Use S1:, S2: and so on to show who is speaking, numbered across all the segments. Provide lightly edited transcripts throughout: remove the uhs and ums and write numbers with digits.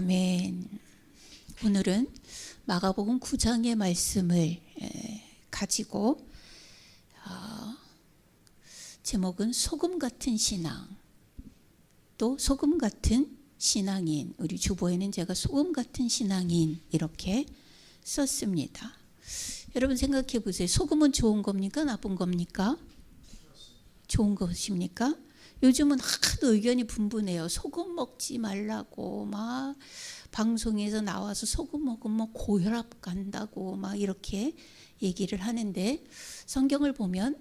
S1: 아멘. 오늘은 마가복음 9장의 말씀을 가지고 제목은 소금 같은 신앙, 또 소금 같은 신앙인, 우리 주보에는 제가 소금 같은 신앙인 이렇게 썼습니다. 여러분 생각해 보세요. 소금은 좋은 겁니까? 나쁜 겁니까? 좋은 것입니까? 요즘은 하도 의견이 분분해요. 소금 먹지 말라고 막 방송에서 나와서 소금 먹으면 고혈압 간다고 막 이렇게 얘기를 하는데, 성경을 보면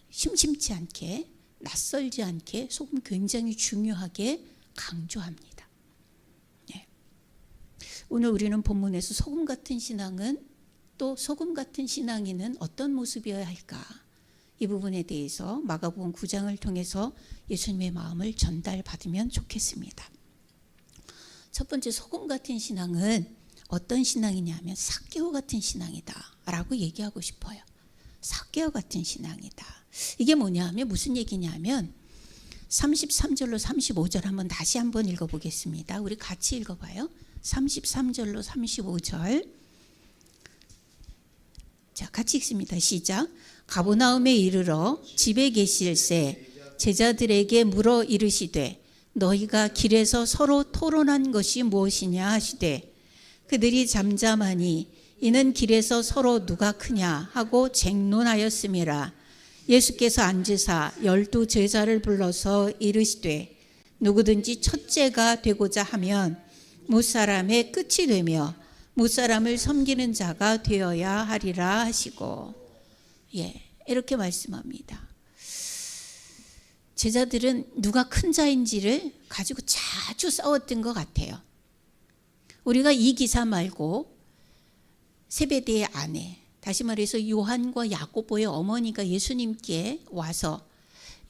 S1: 심심치 않게, 낯설지 않게 소금 굉장히 중요하게 강조합니다. 네. 오늘 우리는 본문에서 소금 같은 신앙은, 또 소금 같은 신앙인은 어떤 모습이어야 할까, 이 부분에 대해서 마가복음 9장을 통해서 예수님의 마음을 전달받으면 좋겠습니다. 첫 번째, 소금 같은 신앙은 어떤 신앙이냐면 삭개오 같은 신앙이다 라고 얘기하고 싶어요. 삭개오 같은 신앙이다. 이게 뭐냐면 무슨 얘기냐면 33절로 35절 한번 다시 한번 읽어보겠습니다. 우리 같이 읽어봐요. 33절로 35절. 자, 같이 읽습니다. 시작. 가버나움에 이르러 집에 계실새 제자들에게 물어 이르시되 너희가 길에서 서로 토론한 것이 무엇이냐 하시되 그들이 잠잠하니 이는 길에서 서로 누가 크냐 하고 쟁론하였음이라. 예수께서 앉으사 12 제자를 불러서 이르시되 누구든지 첫째가 되고자 하면 무사람의 끝이 되며 무사람을 섬기는 자가 되어야 하리라 하시고, 이렇게 말씀합니다. 제자들은 누가 큰 자인지를 가지고 자주 싸웠던 것 같아요. 우리가 이 기사 말고 세베대의 아내, 다시 말해서 요한과 야고보의 어머니가 예수님께 와서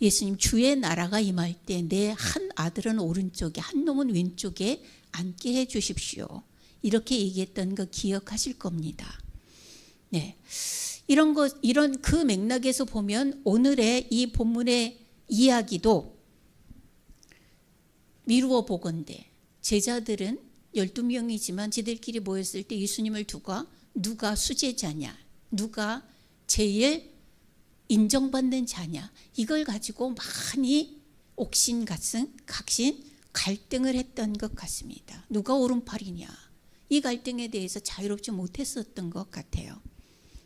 S1: 예수님, 주의 나라가 임할 때 내 한 아들은 오른쪽에 한 놈은 왼쪽에 앉게 해 주십시오, 이렇게 얘기했던 거 기억하실 겁니다. 네. 이런 그 맥락에서 보면 오늘의 이 본문의 이야기도 미루어 보건대 제자들은 12명이지만 지들끼리 모였을 때 예수님을 두고 누가 수제자냐, 누가 제일 인정받는 자냐, 이걸 가지고 많이 옥신각신 갈등을 했던 것 같습니다. 누가 오른팔이냐, 이 갈등에 대해서 자유롭지 못했었던 것 같아요.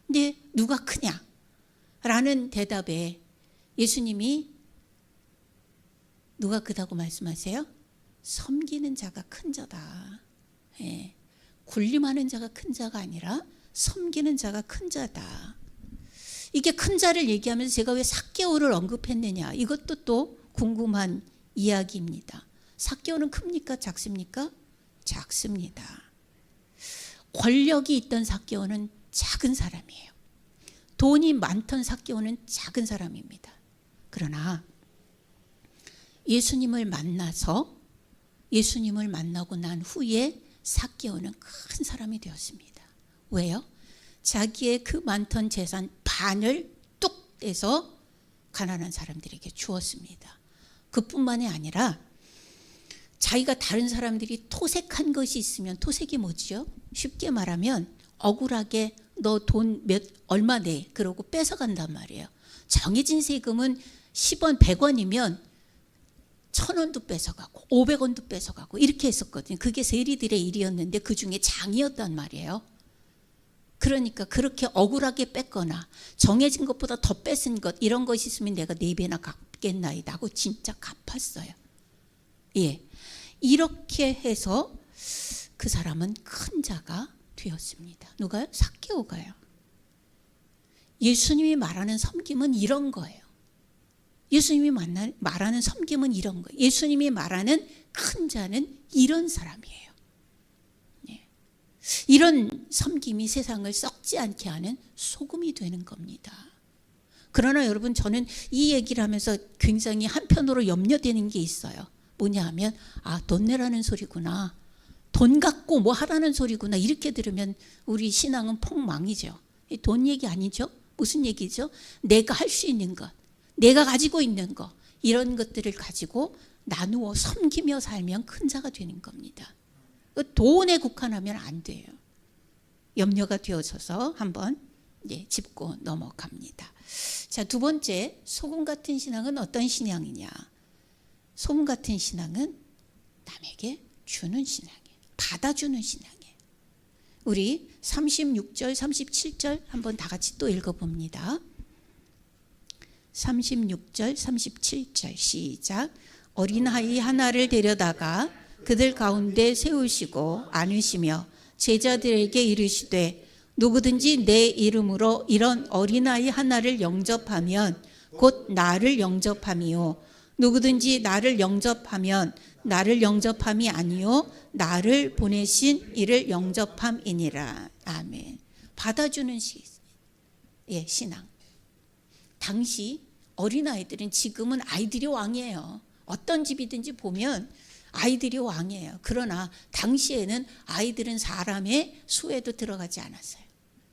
S1: 근데 누가 크냐? 라는 대답에 예수님이 누가 크다고 말씀하세요? 섬기는 자가 큰 자다. 군림하는 자가 큰 자가 아니라 섬기는 자가 큰 자다. 이게 큰 자를 얘기하면서 제가 왜 삭개오를 언급했느냐, 이것도 또 궁금한 이야기입니다. 삭개오는 큽니까? 작습니까? 작습니다. 권력이 있던 삭개오는 작은 사람이에요. 돈이 많던 삭개오는 작은 사람입니다. 그러나 예수님을 만나고 난 후에 삭개오는 큰 사람이 되었습니다. 왜요? 자기의 그 많던 재산 반을 뚝 떼서 가난한 사람들에게 주었습니다. 그뿐만이 아니라 자기가 다른 사람들이 토색한 것이 있으면, 토색이 뭐지요? 쉽게 말하면 억울하게 너 돈 얼마 내, 그러고 뺏어간단 말이에요. 정해진 세금은 10원 100원이면 1000원도 뺏어가고 500원도 뺏어가고 이렇게 했었거든요. 그게 세리들의 일이었는데 그 중에 장이었단 말이에요. 그러니까 그렇게 억울하게 뺏거나 정해진 것보다 더 뺏은 것, 이런 것이 있으면 내가 4배나 갚겠나이다 하고 진짜 갚았어요. 이렇게 해서 그 사람은 큰 자가 되었습니다. 누가요? 삭개오가요. 예수님이 말하는 섬김은 이런 거예요. 예수님이 말하는 섬김은 이런 거예요. 예수님이 말하는 큰 자는 이런 사람이에요. 이런 섬김이 세상을 썩지 않게 하는 소금이 되는 겁니다. 그러나 여러분, 저는 이 얘기를 하면서 굉장히 한편으로 염려되는 게 있어요. 뭐냐 하면, 돈 내라는 소리구나, 돈 갖고 뭐 하라는 소리구나, 이렇게 들으면 우리 신앙은 폭망이죠. 돈 얘기 아니죠? 무슨 얘기죠? 내가 할 수 있는 것, 내가 가지고 있는 것, 이런 것들을 가지고 나누어 섬기며 살면 큰 자가 되는 겁니다. 돈에 국한하면 안 돼요. 염려가 되어져서 한번 짚고 넘어갑니다. 자, 두 번째, 소금 같은 신앙은 어떤 신앙이냐? 소금 같은 신앙은 남에게 주는 신앙이에요. 받아주는 신앙이에요. 우리 36절, 37절 한번 다 같이 또 읽어봅니다. 36절, 37절 시작. 어린아이 하나를 데려다가 그들 가운데 세우시고 안으시며 제자들에게 이르시되 누구든지 내 이름으로 이런 어린아이 하나를 영접하면 곧 나를 영접함이요 누구든지 나를 영접하면 나를 영접함이 아니요 나를 보내신 이를 영접함이니라. 아멘. 받아주는 신앙. 당시 어린아이들은, 지금은 아이들이 왕이에요. 어떤 집이든지 보면 아이들이 왕이에요. 그러나 당시에는 아이들은 사람의 수에도 들어가지 않았어요.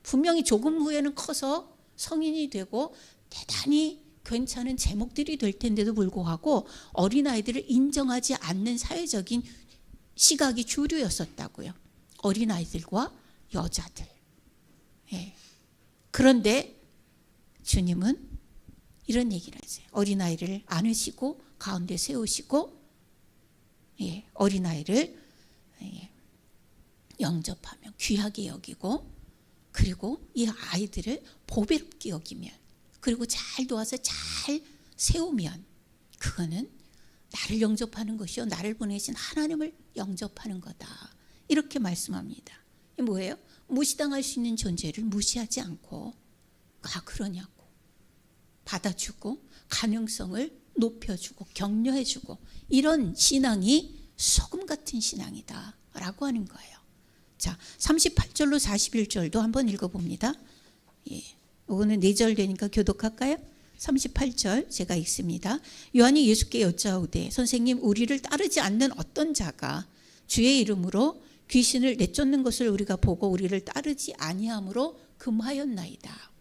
S1: 분명히 조금 후에는 커서 성인이 되고 대단히 괜찮은 제목들이 될 텐데도 불구하고 어린아이들을 인정하지 않는 사회적인 시각이 주류였었다고요. 어린아이들과 여자들. 그런데 주님은 이런 얘기를 하세요. 어린아이를 안으시고 가운데 세우시고 어린아이를 영접하며 귀하게 여기고, 그리고 이 아이들을 보배롭게 여기면, 그리고 잘 도와서 잘 세우면 그거는 나를 영접하는 것이요 나를 보내신 하나님을 영접하는 거다. 이렇게 말씀합니다. 이게 뭐예요? 무시당할 수 있는 존재를 무시하지 않고, 그러냐고 받아주고 가능성을 높여주고 격려해주고, 이런 신앙이 소금 같은 신앙이다 라고 하는 거예요. 자, 38절로 41절도 한번 읽어봅니다. 이거는 4절 되니까 교독할까요? 38절 제가 읽습니다. 요한이 예수께 여짜오되 선생님, 우리를 따르지 않는 어떤 자가 주의 이름으로 귀신을 내쫓는 것을 우리가 보고 우리를 따르지 아니함으로 금하였나이다.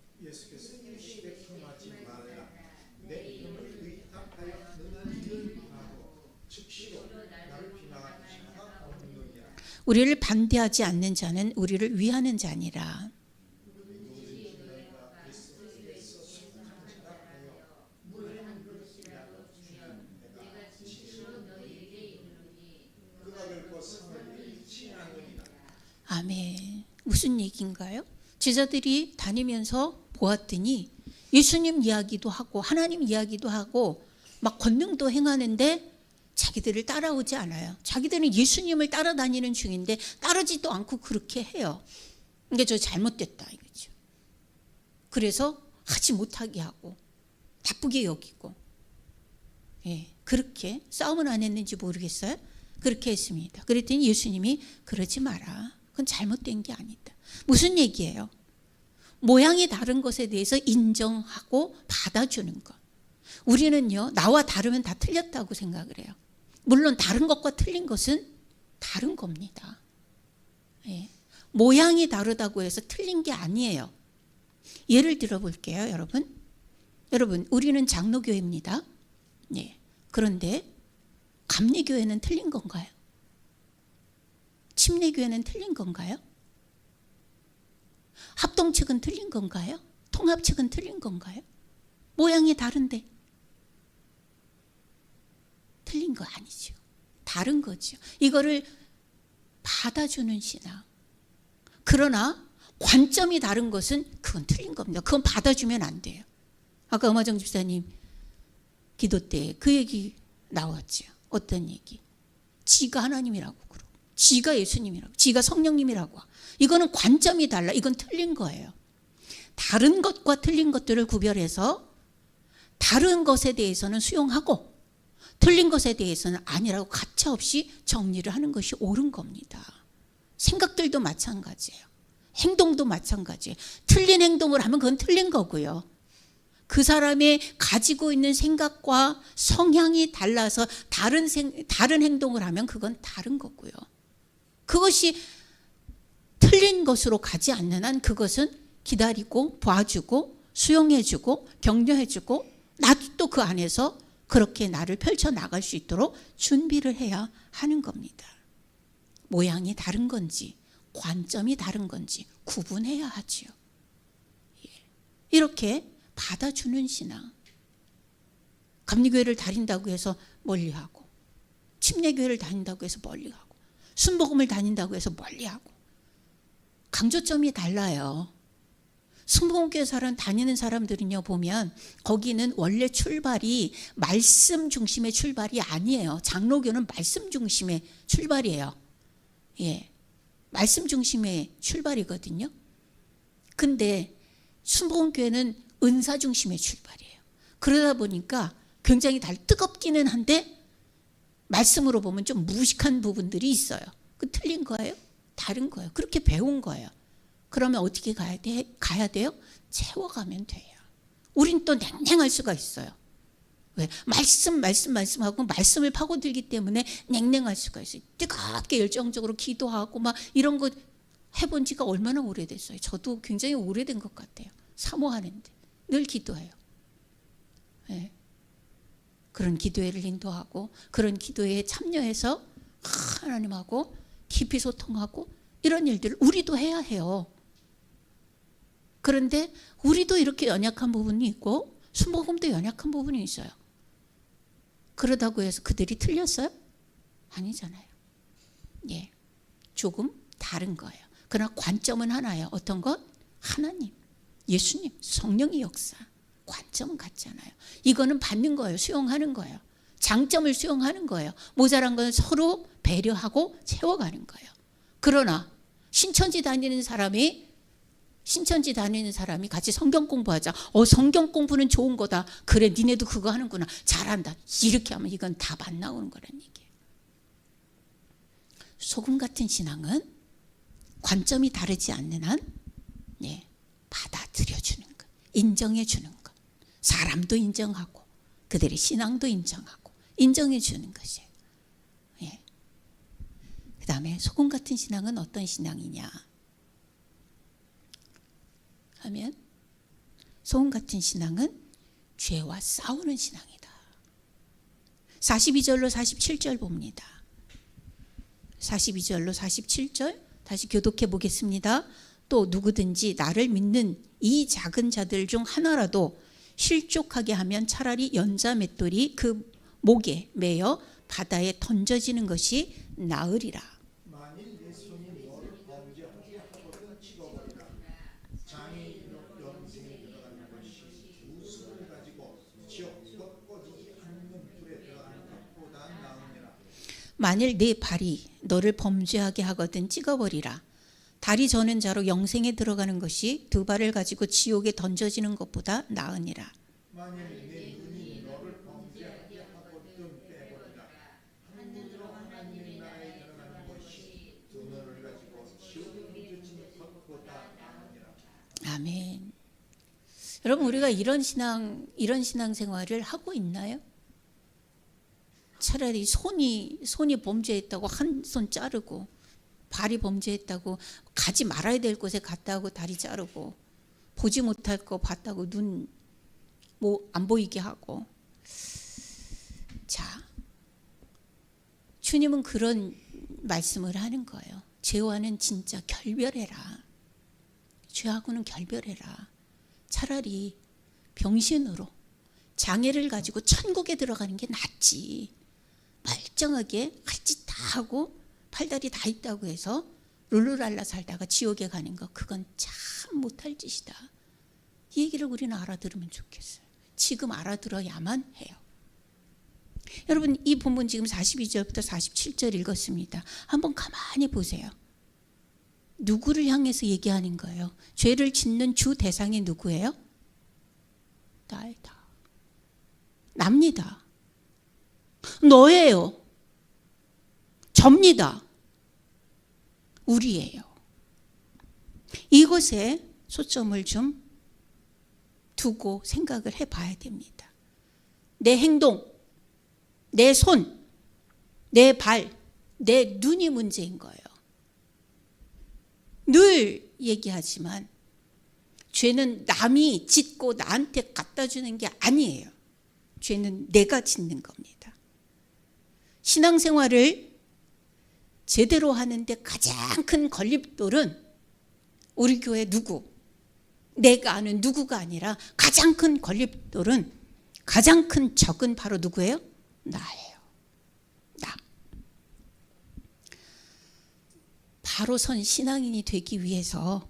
S1: 우리를 반대하지 않는 자는 우리를 위하는 자니라. 아멘. 무슨 얘기인가요? 제자들이 다니면서 보았더니 예수님 이야기도 하고 하나님 이야기도 하고 막 권능도 행하는데 자기들을 따라오지 않아요. 자기들은 예수님을 따라다니는 중인데 따르지도 않고 그렇게 해요. 이게 저 잘못됐다 이거죠. 그래서 하지 못하게 하고 나쁘게 여기고, 그렇게 싸움은 안 했는지 모르겠어요. 그렇게 했습니다. 그랬더니 예수님이 그러지 마라. 그건 잘못된 게 아니다. 무슨 얘기예요? 모양이 다른 것에 대해서 인정하고 받아주는 것. 우리는요, 나와 다르면 다 틀렸다고 생각을 해요. 물론 다른 것과 틀린 것은 다른 겁니다. 모양이 다르다고 해서 틀린 게 아니에요. 예를 들어 볼게요, 여러분. 여러분, 우리는 장로교회입니다. 그런데 감리교회는 틀린 건가요? 침례교회는 틀린 건가요? 합동측은 틀린 건가요? 통합측은 틀린 건가요? 모양이 다른데 틀린 거 아니죠. 다른 거죠. 이거를 받아주는 신앙. 그러나 관점이 다른 것은 그건 틀린 겁니다. 그건 받아주면 안 돼요. 아까 엄하정 집사님 기도 때 그 얘기 나왔죠. 어떤 얘기? 지가 하나님이라고 그러고, 지가 예수님이라고, 지가 성령님이라고. 이거는 관점이 달라. 이건 틀린 거예요. 다른 것과 틀린 것들을 구별해서 다른 것에 대해서는 수용하고 틀린 것에 대해서는 아니라고 가차없이 정리를 하는 것이 옳은 겁니다. 생각들도 마찬가지예요. 행동도 마찬가지예요. 틀린 행동을 하면 그건 틀린 거고요. 그 사람의 가지고 있는 생각과 성향이 달라서 다른 행동을 하면 그건 다른 거고요. 그것이 틀린 것으로 가지 않는 한 그것은 기다리고 봐주고 수용해주고 격려해주고 나도 또 그 안에서 그렇게 나를 펼쳐나갈 수 있도록 준비를 해야 하는 겁니다. 모양이 다른 건지 관점이 다른 건지 구분해야 하지요. 이렇게 받아주는 신앙. 감리교회를 다닌다고 해서 멀리하고, 침례교회를 다닌다고 해서 멀리하고, 순복음을 다닌다고 해서 멀리하고, 강조점이 달라요. 순복음교회 다니는 사람들은요, 보면 거기는 원래 출발이 말씀 중심의 출발이 아니에요. 장로교는 말씀 중심의 출발이에요. 말씀 중심의 출발이거든요. 근데 순복음교회는 은사 중심의 출발이에요. 그러다 보니까 굉장히 뜨겁기는 한데 말씀으로 보면 좀 무식한 부분들이 있어요. 그 틀린 거예요? 다른 거예요. 그렇게 배운 거예요. 그러면 어떻게 가야 돼요? 채워가면 돼요. 우린 또 냉랭할 수가 있어요. 왜? 말씀하고 말씀을 파고들기 때문에 냉랭할 수가 있어요. 뜨겁게 열정적으로 기도하고 막 이런 거 해본 지가 얼마나 오래됐어요. 저도 굉장히 오래된 것 같아요. 사모하는데 늘 기도해요. 네. 그런 기도회를 인도하고 그런 기도회에 참여해서 하나님하고 깊이 소통하고 이런 일들을 우리도 해야 해요. 그런데 우리도 이렇게 연약한 부분이 있고 순복음도 연약한 부분이 있어요. 그러다고 해서 그들이 틀렸어요? 아니잖아요. 조금 다른 거예요. 그러나 관점은 하나예요. 어떤 것? 하나님, 예수님, 성령의 역사. 관점은 같잖아요. 이거는 받는 거예요. 수용하는 거예요. 장점을 수용하는 거예요. 모자란 건 서로 배려하고 채워가는 거예요. 그러나 신천지 다니는 사람이 같이 성경 공부하자. 성경 공부는 좋은 거다. 그래, 니네도 그거 하는구나. 잘한다. 이렇게 하면 이건 답 안 나오는 거란 얘기예요. 소금 같은 신앙은 관점이 다르지 않는 한 받아들여주는 것, 인정해주는 것. 사람도 인정하고 그들의 신앙도 인정하고 인정해주는 것이에요. 그 다음에 소금 같은 신앙은 어떤 신앙이냐 하면 소금 같은 신앙은 죄와 싸우는 신앙이다. 42절로 47절 봅니다. 42절로 47절 다시 교독해 보겠습니다. 또 누구든지 나를 믿는 이 작은 자들 중 하나라도 실족하게 하면 차라리 연자 맷돌이 그 목에 매여 바다에 던져지는 것이 나으리라.
S2: 만일 내 손이 너를 범죄하게 하거든 찍어버리라. 장이 영생에 들어가는 것이 두 손을 가지고 지옥 꺼지지 않는 불에 들어가는 것보다 나으니라.
S1: 만일 내 발이 너를 범죄하게 하거든 찍어버리라. 다리 저는 자로 영생에 들어가는 것이 두 발을 가지고 지옥에 던져지는 것보다 나으니라.
S2: 만일 내 눈이 너를 범죄하게 하거든 빼버리라. 한 눈으로 하나님의 나라에 들어가는 것이 두 눈을 가지고 지옥에 던져지는 것보다 나으니라.
S1: 아멘. 여러분, 우리가 이런 신앙생활을 하고 있나요? 차라리 손이 범죄했다고 한 손 자르고, 발이 범죄했다고 가지 말아야 될 곳에 갔다 하고 다리 자르고, 보지 못할 거 봤다고 눈 안 보이게 하고. 자, 주님은 그런 말씀을 하는 거예요. 죄와는 진짜 결별해라. 죄하고는 결별해라. 차라리 병신으로 장애를 가지고 천국에 들어가는 게 낫지. 멀쩡하게 할 짓 다 하고 팔다리 다 있다고 해서 룰루랄라 살다가 지옥에 가는 거, 그건 참 못할 짓이다. 이 얘기를 우리는 알아들으면 좋겠어요. 지금 알아들어야만 해요. 여러분, 이 본문 지금 42절부터 47절 읽었습니다. 한번 가만히 보세요. 누구를 향해서 얘기하는 거예요? 죄를 짓는 주 대상이 누구예요? 나이다. 납니다. 너예요. 접니다. 우리예요. 이것에 초점을 좀 두고 생각을 해봐야 됩니다. 내 행동, 내 손, 내 발, 내 눈이 문제인 거예요. 늘 얘기하지만 죄는 남이 짓고 나한테 갖다 주는 게 아니에요. 죄는 내가 짓는 겁니다. 신앙생활을 제대로 하는데 가장 큰 걸림돌은 우리 교회 누구? 내가 아는 누구가 아니라 가장 큰 걸림돌은, 가장 큰 적은 바로 누구예요? 나예요. 나. 바로 선 신앙인이 되기 위해서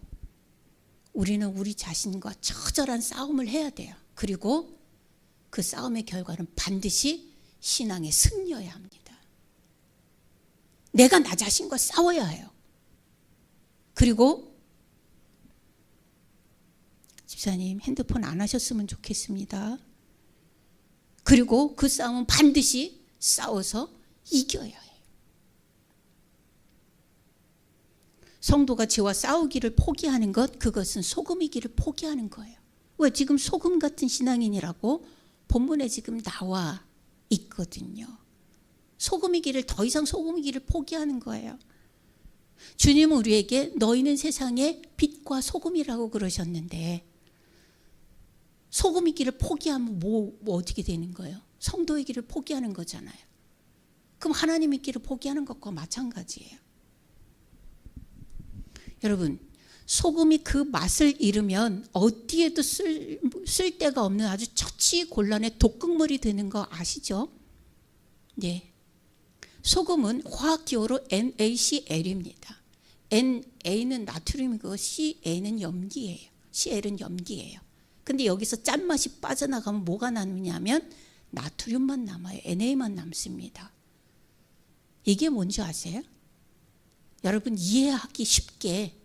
S1: 우리는 우리 자신과 처절한 싸움을 해야 돼요. 그리고 그 싸움의 결과는 반드시 신앙의 승리여야 합니다. 내가 나 자신과 싸워야 해요. 그리고 집사님 핸드폰 안 하셨으면 좋겠습니다. 그리고 그 싸움은 반드시 싸워서 이겨야 해요. 성도가 죄와 싸우기를 포기하는 것, 그것은 소금이기를 포기하는 거예요. 왜? 지금 소금 같은 신앙인이라고 본문에 지금 나와 있거든요. 소금이기를, 더 이상 소금이기를 포기하는 거예요. 주님은 우리에게 너희는 세상의 빛과 소금이라고 그러셨는데, 소금이기를 포기하면 뭐 어떻게 되는 거예요? 성도의 길을 포기하는 거잖아요. 그럼 하나님의 길을 포기하는 것과 마찬가지예요. 여러분, 소금이 그 맛을 잃으면 어디에도 쓸 데가 없는 아주 처치곤란의 독극물이 되는 거 아시죠? 네. 소금은 화학기호로 NaCl입니다. Na는 나트륨이고 Ca는 염기예요. Cl은 염기예요. 근데 여기서 짠맛이 빠져나가면 뭐가 남느냐면 나트륨만 남아요. Na만 남습니다. 이게 뭔지 아세요? 여러분, 이해하기 쉽게,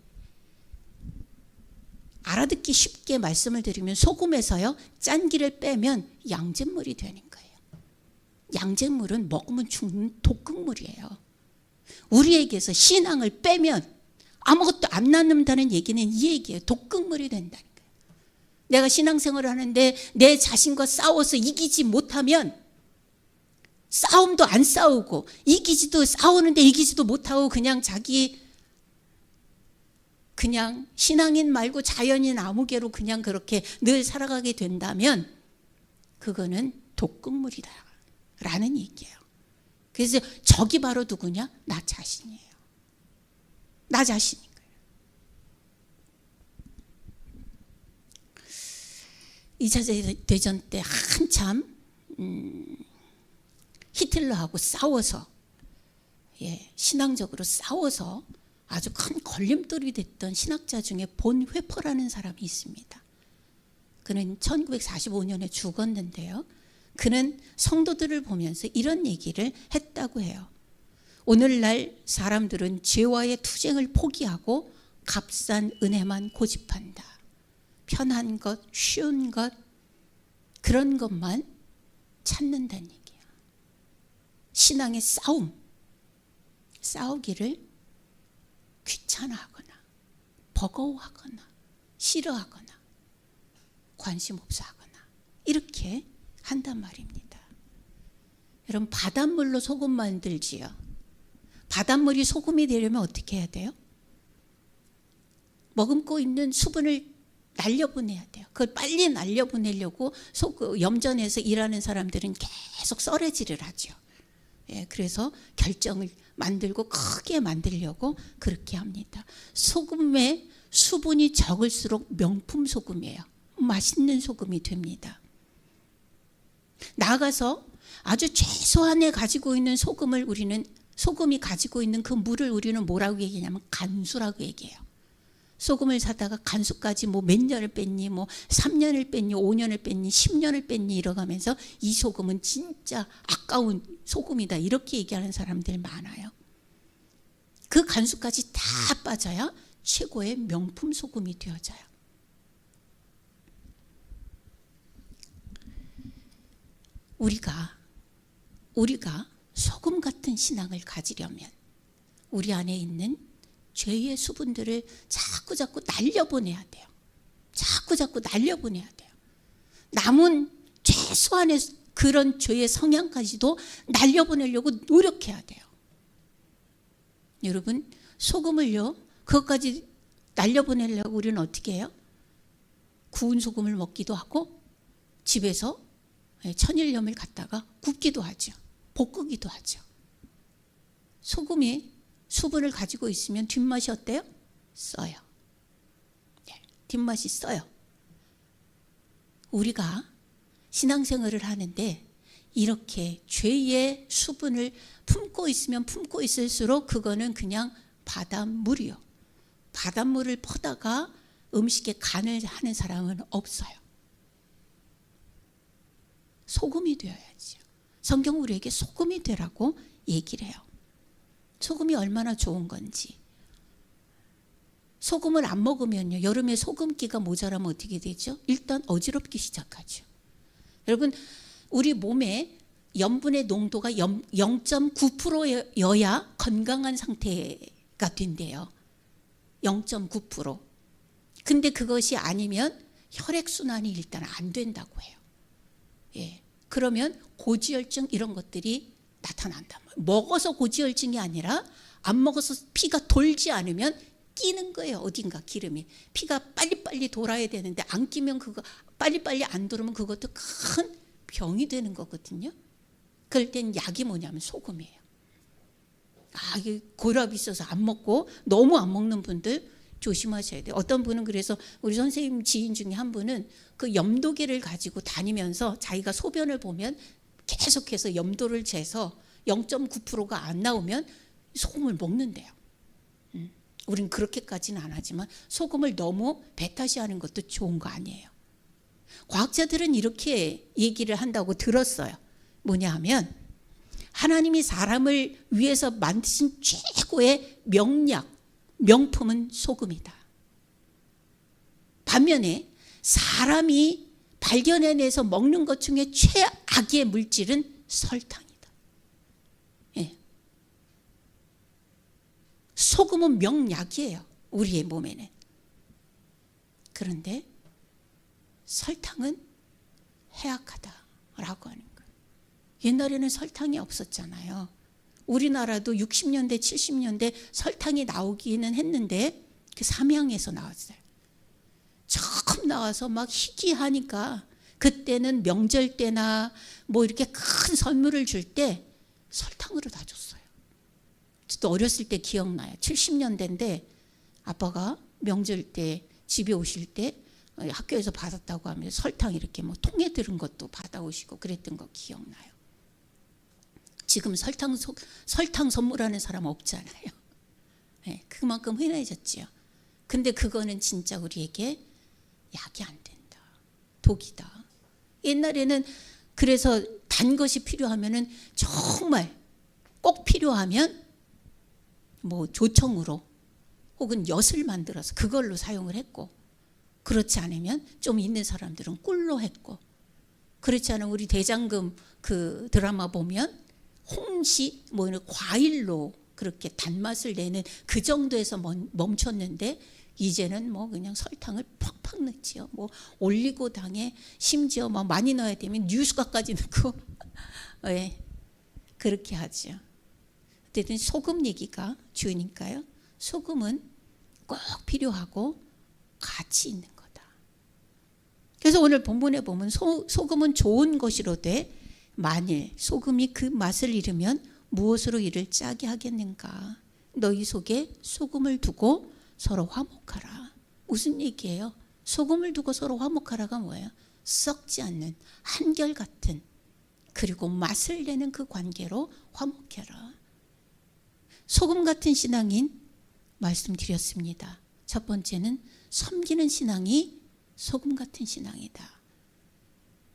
S1: 알아듣기 쉽게 말씀을 드리면, 소금에서요 짠기를 빼면 양잿물이 되는 거예요. 양잿물은 먹으면 죽는 독극물이에요. 우리에게서 신앙을 빼면 아무것도 안 남는다는 얘기는 이 얘기예요. 독극물이 된다는 거예요. 내가 신앙생활을 하는데 내 자신과 싸워서 이기지 못하면, 싸움도 안 싸우고 싸우는데 이기지도 못하고 그냥 신앙인 말고 자연인 아무개로 그냥 그렇게 늘 살아가게 된다면 그거는 독극물이다라는 얘기예요. 그래서 적이 바로 누구냐? 나 자신이에요. 나 자신인 거예요. 2차 대전 때 한참 히틀러하고 싸워서, 신앙적으로 싸워서 아주 큰 걸림돌이 됐던 신학자 중에 본 회퍼라는 사람이 있습니다. 그는 1945년에 죽었는데요. 그는 성도들을 보면서 이런 얘기를 했다고 해요. 오늘날 사람들은 죄와의 투쟁을 포기하고 값싼 은혜만 고집한다. 편한 것, 쉬운 것, 그런 것만 찾는다는 얘기예요. 신앙의 싸우기를 귀찮아하거나 버거워하거나 싫어하거나 관심 없어하거나 이렇게 한단 말입니다. 여러분, 바닷물로 소금 만들지요. 바닷물이 소금이 되려면 어떻게 해야 돼요? 머금고 있는 수분을 날려보내야 돼요. 그걸 빨리 날려보내려고 염전에서 일하는 사람들은 계속 썰애질을 하죠. 그래서 결정을 만들고 크게 만들려고 그렇게 합니다. 소금의 수분이 적을수록 명품 소금이에요. 맛있는 소금이 됩니다. 나아가서 아주 최소한에 가지고 있는 소금이 가지고 있는 그 물을 우리는 뭐라고 얘기하냐면 간수라고 얘기해요. 소금을 사다가 간수까지 몇 년을 뺐니, 3년을 뺐니, 5년을 뺐니, 10년을 뺐니 이러가면서 이 소금은 진짜 아까운 소금이다 이렇게 얘기하는 사람들 많아요. 그 간수까지 다 빠져야 최고의 명품 소금이 되어져요. 우리가 소금 같은 신앙을 가지려면 우리 안에 있는 죄의 수분들을 자꾸 날려보내야 돼요. 자꾸 날려보내야 돼요. 남은 최소한의 그런 죄의 성향까지도 날려보내려고 노력해야 돼요. 여러분, 소금을요, 그것까지 날려보내려고 우리는 어떻게 해요? 구운 소금을 먹기도 하고 집에서 천일염을 갖다가 굽기도 하죠. 볶기도 하죠. 소금이 수분을 가지고 있으면 뒷맛이 어때요? 써요. 네, 뒷맛이 써요. 우리가 신앙생활을 하는데 이렇게 죄의 수분을 품고 있으면 품고 있을수록 그거는 그냥 바닷물이요. 바닷물을 퍼다가 음식에 간을 하는 사람은 없어요. 소금이 되어야지요. 성경 우리에게 소금이 되라고 얘기를 해요. 소금이 얼마나 좋은 건지. 소금을 안 먹으면요, 여름에 소금기가 모자라면 어떻게 되죠? 일단 어지럽기 시작하죠. 여러분, 우리 몸에 염분의 농도가 0.9%여야 건강한 상태가 된대요. 0.9%. 근데 그것이 아니면 혈액순환이 일단 안 된다고 해요. 예. 그러면 고지혈증 이런 것들이 나타난다. 먹어서 고지혈증이 아니라 안 먹어서 피가 돌지 않으면 끼는 거예요. 어딘가 기름이. 피가 빨리빨리 돌아야 되는데 안 끼면 그거 빨리빨리 안 돌으면 그것도 큰 병이 되는 거거든요. 그럴 땐 약이 뭐냐면 소금이에요. 이게 고혈압이 있어서 안 먹고 너무 안 먹는 분들 조심하셔야 돼요. 어떤 분은 그래서 우리 선생님 지인 중에 한 분은 그 염도계를 가지고 다니면서 자기가 소변을 보면 계속해서 염도를 재서 0.9%가 안 나오면 소금을 먹는데요. 우린 그렇게까지는 안 하지만 소금을 너무 배타시하는 것도 좋은 거 아니에요. 과학자들은 이렇게 얘기를 한다고 들었어요. 뭐냐 하면 하나님이 사람을 위해서 만드신 최고의 명약, 명품은 소금이다. 반면에 사람이 발견해내서 먹는 것 중에 최악의 물질은 설탕이다. 예. 소금은 명약이에요. 우리의 몸에는. 그런데 설탕은 해악하다라고 하는 거예요. 옛날에는 설탕이 없었잖아요. 우리나라도 60년대, 70년대 설탕이 나오기는 했는데 그 삼양에서 나왔어요. 처음 나와서 막 희귀하니까 그때는 명절 때나 뭐 이렇게 큰 선물을 줄 때 설탕으로 다 줬어요. 저도 어렸을 때 기억나요. 70년대인데 아빠가 명절 때 집에 오실 때 학교에서 받았다고 하면 설탕 이렇게 뭐 통에 들은 것도 받아오시고 그랬던 거 기억나요. 지금 설탕 선물하는 사람 없잖아요. 네, 그만큼 흔해졌지요. 근데 그거는 진짜 우리에게 약이 안 된다. 독이다. 옛날에는 그래서 단 것이 필요하면은 정말 꼭 필요하면 뭐 조청으로 혹은 엿을 만들어서 그걸로 사용을 했고, 그렇지 않으면 좀 있는 사람들은 꿀로 했고, 그렇지 않으면 우리 대장금 그 드라마 보면 홍시 뭐 이런 과일로 그렇게 단맛을 내는 그 정도에서 멈췄는데 이제는 뭐 그냥 설탕을 팍팍 넣지요. 뭐 올리고당에 심지어 뭐 많이 넣어야 되면 뉴스가까지 넣고 네, 그렇게 하죠. 어쨌든 소금 얘기가 주니까요. 소금은 꼭 필요하고 가치 있는 거다. 그래서 오늘 본문에 보면 소금은 좋은 것이로되 만일 소금이 그 맛을 잃으면 무엇으로 이를 짜게 하겠는가. 너희 속에 소금을 두고 서로 화목하라. 무슨 얘기예요? 소금을 두고 서로 화목하라가 뭐예요? 썩지 않는 한결같은 그리고 맛을 내는 그 관계로 화목해라. 소금 같은 신앙인 말씀드렸습니다. 첫 번째는 섬기는 신앙이 소금 같은 신앙이다.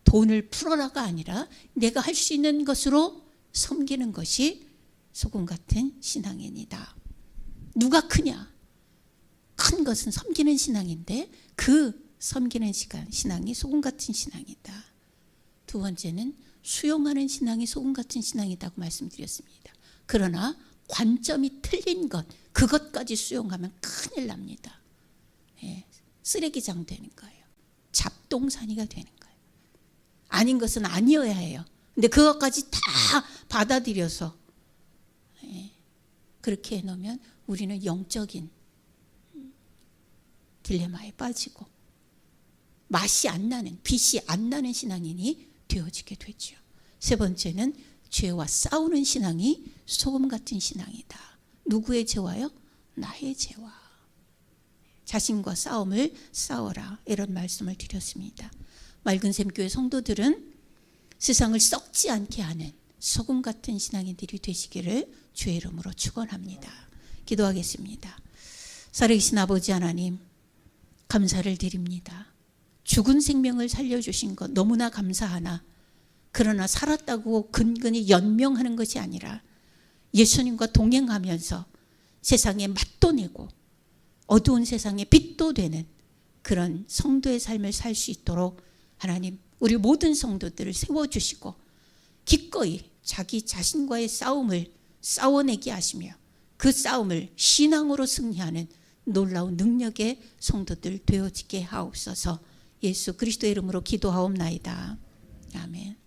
S1: 돈을 풀어라가 아니라 내가 할 수 있는 것으로 섬기는 것이 소금 같은 신앙인이다. 누가 크냐? 큰 것은 섬기는 신앙인데 그 섬기는 신앙이 소금 같은 신앙이다. 두 번째는 수용하는 신앙이 소금 같은 신앙이라고 말씀드렸습니다. 그러나 관점이 틀린 것, 그것까지 수용하면 큰일 납니다. 예, 쓰레기장 되는 거예요. 잡동사니가 되는 거예요. 아닌 것은 아니어야 해요. 근데 그것까지 다 받아들여서 그렇게 해놓으면 우리는 영적인 딜레마에 빠지고 맛이 안 나는, 빛이 안 나는 신앙인이 되어지게 되죠. 세 번째는 죄와 싸우는 신앙이 소금 같은 신앙이다. 누구의 죄와요? 나의 죄와. 자신과 싸움을 싸워라. 이런 말씀을 드렸습니다. 맑은 샘교회 성도들은 세상을 썩지 않게 하는 소금 같은 신앙인들이 되시기를 주의 이름으로 축원합니다. 기도하겠습니다. 살아계신 아버지 하나님, 감사를 드립니다. 죽은 생명을 살려주신 것 너무나 감사하나, 그러나 살았다고 근근히 연명하는 것이 아니라 예수님과 동행하면서 세상에 맛도 내고 어두운 세상에 빛도 되는 그런 성도의 삶을 살 수 있도록 하나님, 우리 모든 성도들을 세워주시고 기꺼이 자기 자신과의 싸움을 싸워내게 하시며 그 싸움을 신앙으로 승리하는 놀라운 능력의 성도들 되어지게 하옵소서. 예수 그리스도의 이름으로 기도하옵나이다. 아멘.